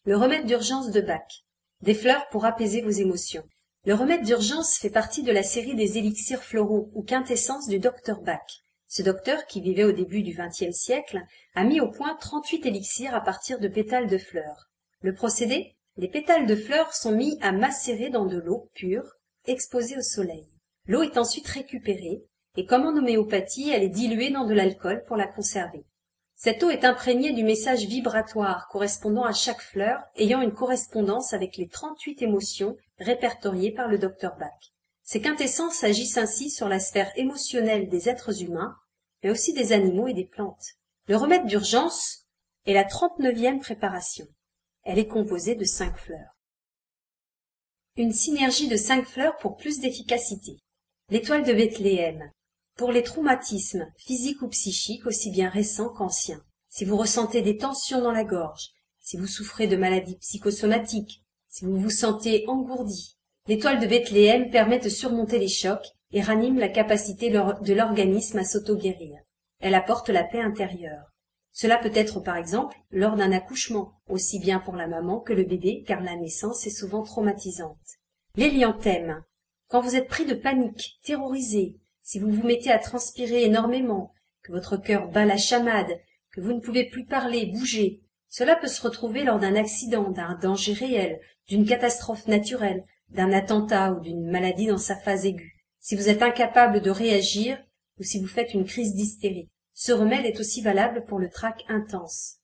Le remède d'urgence de Bach. Des fleurs pour apaiser vos émotions. Le remède d'urgence fait partie de la série des élixirs floraux ou quintessence du docteur Bach. Ce docteur, qui vivait au début du XXe siècle, a mis au point 38 élixirs à partir de pétales de fleurs. Le procédé? Les pétales de fleurs sont mis à macérer dans de l'eau pure, exposée au soleil. L'eau est ensuite récupérée, et comme en homéopathie, elle est diluée dans de l'alcool pour la conserver. Cette eau est imprégnée du message vibratoire correspondant à chaque fleur, ayant une correspondance avec les 38 émotions répertoriées par le docteur Bach. Ces quintessences agissent ainsi sur la sphère émotionnelle des êtres humains, mais aussi des animaux et des plantes. Le remède d'urgence est la 39e préparation. Elle est composée de 5 fleurs. Une synergie de 5 fleurs pour plus d'efficacité. L'étoile de Bethléem. Pour les traumatismes, physiques ou psychiques, aussi bien récents qu'anciens. Si vous ressentez des tensions dans la gorge, si vous souffrez de maladies psychosomatiques, si vous vous sentez engourdi, l'étoile de Bethléem permet de surmonter les chocs et ranime la capacité de l'organisme à s'auto-guérir. Elle apporte la paix intérieure. Cela peut être par exemple lors d'un accouchement, aussi bien pour la maman que le bébé, car la naissance est souvent traumatisante. L'hélianthème. Quand vous êtes pris de panique, terrorisé, si vous vous mettez à transpirer énormément, que votre cœur bat la chamade, que vous ne pouvez plus parler, bouger, cela peut se retrouver lors d'un accident, d'un danger réel, d'une catastrophe naturelle, d'un attentat ou d'une maladie dans sa phase aiguë. Si vous êtes incapable de réagir ou si vous faites une crise d'hystérie. Ce remède est aussi valable pour le trac intense.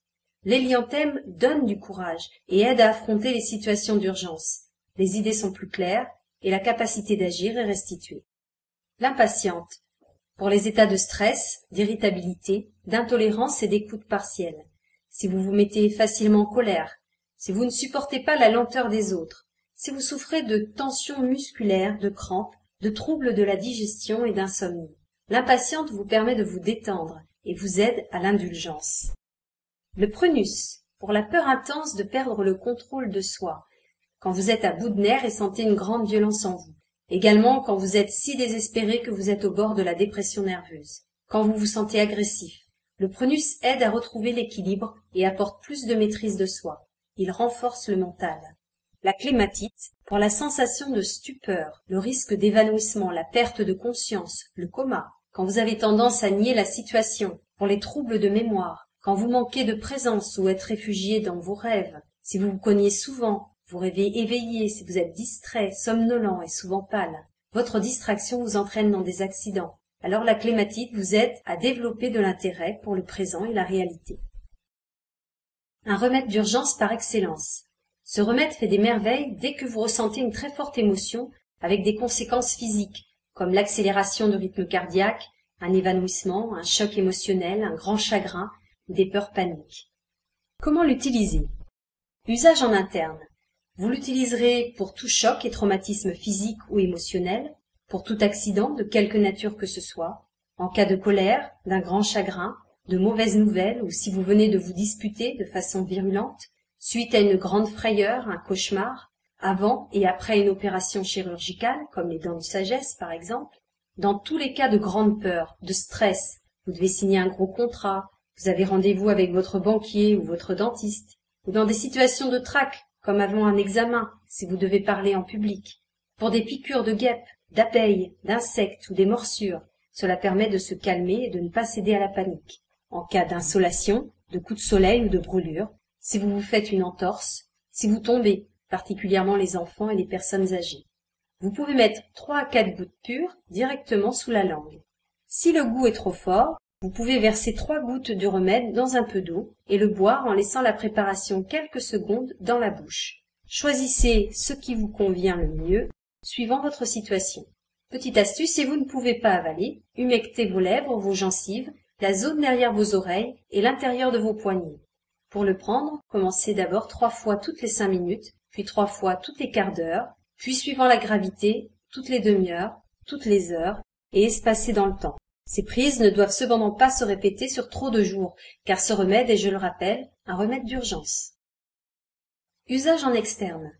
L'hélianthème donne du courage et aide à affronter les situations d'urgence. Les idées sont plus claires et la capacité d'agir est restituée. L'impatiente. Pour les états de stress, d'irritabilité, d'intolérance et d'écoute partielle. Si vous vous mettez facilement en colère, si vous ne supportez pas la lenteur des autres, si vous souffrez de tensions musculaires, de crampes, de troubles de la digestion et d'insomnie. L'impatiente vous permet de vous détendre et vous aide à l'indulgence. Le prunus, pour la peur intense de perdre le contrôle de soi, quand vous êtes à bout de nerfs et sentez une grande violence en vous. Également quand vous êtes si désespéré que vous êtes au bord de la dépression nerveuse. Quand vous vous sentez agressif. Le prunus aide à retrouver l'équilibre et apporte plus de maîtrise de soi. Il renforce le mental. La clématite, pour la sensation de stupeur, le risque d'évanouissement, la perte de conscience, le coma. Quand vous avez tendance à nier la situation, pour les troubles de mémoire, quand vous manquez de présence ou êtes réfugié dans vos rêves, si vous vous cognez souvent, vous rêvez éveillé, si vous êtes distrait, somnolent et souvent pâle. Votre distraction vous entraîne dans des accidents. Alors la clématite vous aide à développer de l'intérêt pour le présent et la réalité. Un remède d'urgence par excellence. Ce remède fait des merveilles dès que vous ressentez une très forte émotion avec des conséquences physiques, comme l'accélération de rythme cardiaque, un évanouissement, un choc émotionnel, un grand chagrin ou des peurs paniques. Comment l'utiliser? Usage en interne. Vous l'utiliserez pour tout choc et traumatisme physique ou émotionnel, pour tout accident de quelque nature que ce soit, en cas de colère, d'un grand chagrin, de mauvaises nouvelles ou si vous venez de vous disputer de façon virulente, suite à une grande frayeur, un cauchemar, avant et après une opération chirurgicale, comme les dents de sagesse par exemple. Dans tous les cas de grande peur, de stress, vous devez signer un gros contrat, vous avez rendez-vous avec votre banquier ou votre dentiste, ou dans des situations de trac, comme avant un examen, si vous devez parler en public. Pour des piqûres de guêpes, d'abeilles, d'insectes ou des morsures, cela permet de se calmer et de ne pas céder à la panique. En cas d'insolation, de coups de soleil ou de brûlure, si vous vous faites une entorse, si vous tombez, particulièrement les enfants et les personnes âgées. Vous pouvez mettre 3 à 4 gouttes pures directement sous la langue. Si le goût est trop fort, vous pouvez verser 3 gouttes du remède dans un peu d'eau et le boire en laissant la préparation quelques secondes dans la bouche. Choisissez ce qui vous convient le mieux, suivant votre situation. Petite astuce, si vous ne pouvez pas avaler, humectez vos lèvres, vos gencives, la zone derrière vos oreilles et l'intérieur de vos poignets. Pour le prendre, commencez d'abord 3 fois toutes les 5 minutes, puis 3 fois toutes les quarts d'heure, puis suivant la gravité, toutes les demi-heures, toutes les heures, et espacées dans le temps. Ces prises ne doivent cependant pas se répéter sur trop de jours, car ce remède est, je le rappelle, un remède d'urgence. Usage en externe.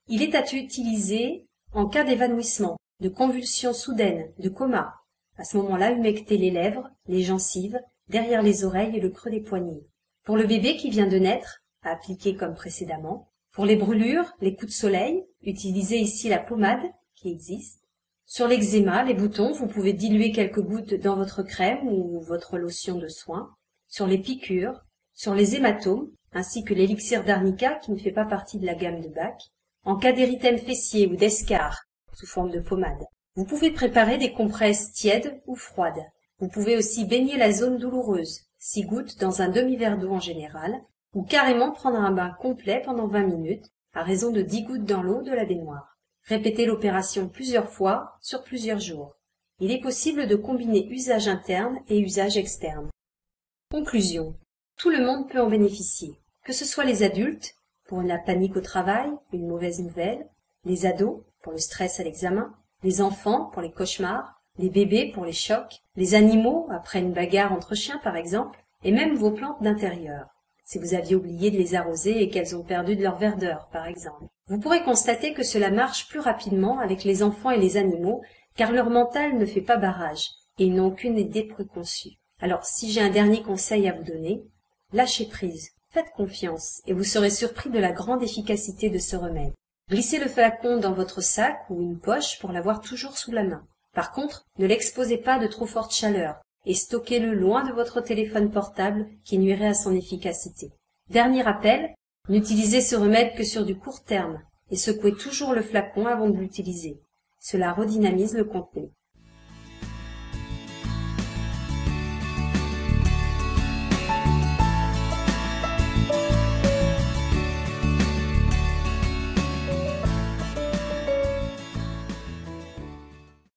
Il est à utiliser en cas d'évanouissement, de convulsions soudaines, de coma. À ce moment-là, humectez les lèvres, les gencives, derrière les oreilles et le creux des poignets. Pour le bébé qui vient de naître, à appliquer comme précédemment. Pour les brûlures, les coups de soleil, utilisez ici la pommade qui existe. Sur l'eczéma, les boutons, vous pouvez diluer quelques gouttes dans votre crème ou votre lotion de soin. Sur les piqûres, sur les hématomes, ainsi que l'élixir d'arnica qui ne fait pas partie de la gamme de Bach. En cas d'érythème fessier ou d'escar, sous forme de pommade. Vous pouvez préparer des compresses tièdes ou froides. Vous pouvez aussi baigner la zone douloureuse, 6 gouttes dans un demi-verre d'eau en général, ou carrément prendre un bain complet pendant 20 minutes, à raison de 10 gouttes dans l'eau de la baignoire. Répétez l'opération plusieurs fois sur plusieurs jours. Il est possible de combiner usage interne et usage externe. Conclusion. Tout le monde peut en bénéficier, que ce soit les adultes, pour la panique au travail, une mauvaise nouvelle, les ados, pour le stress à l'examen, les enfants, pour les cauchemars, les bébés, pour les chocs, les animaux, après une bagarre entre chiens par exemple, et même vos plantes d'intérieur, si vous aviez oublié de les arroser et qu'elles ont perdu de leur verdeur par exemple. Vous pourrez constater que cela marche plus rapidement avec les enfants et les animaux, car leur mental ne fait pas barrage, et ils n'ont aucune idée préconçue. Alors si j'ai un dernier conseil à vous donner, lâchez prise, faites confiance, et vous serez surpris de la grande efficacité de ce remède. Glissez le flacon dans votre sac ou une poche pour l'avoir toujours sous la main. Par contre, ne l'exposez pas de trop forte chaleur, et stockez-le loin de votre téléphone portable qui nuirait à son efficacité. Dernier rappel, n'utilisez ce remède que sur du court terme, et secouez toujours le flacon avant de l'utiliser. Cela redynamise le contenu.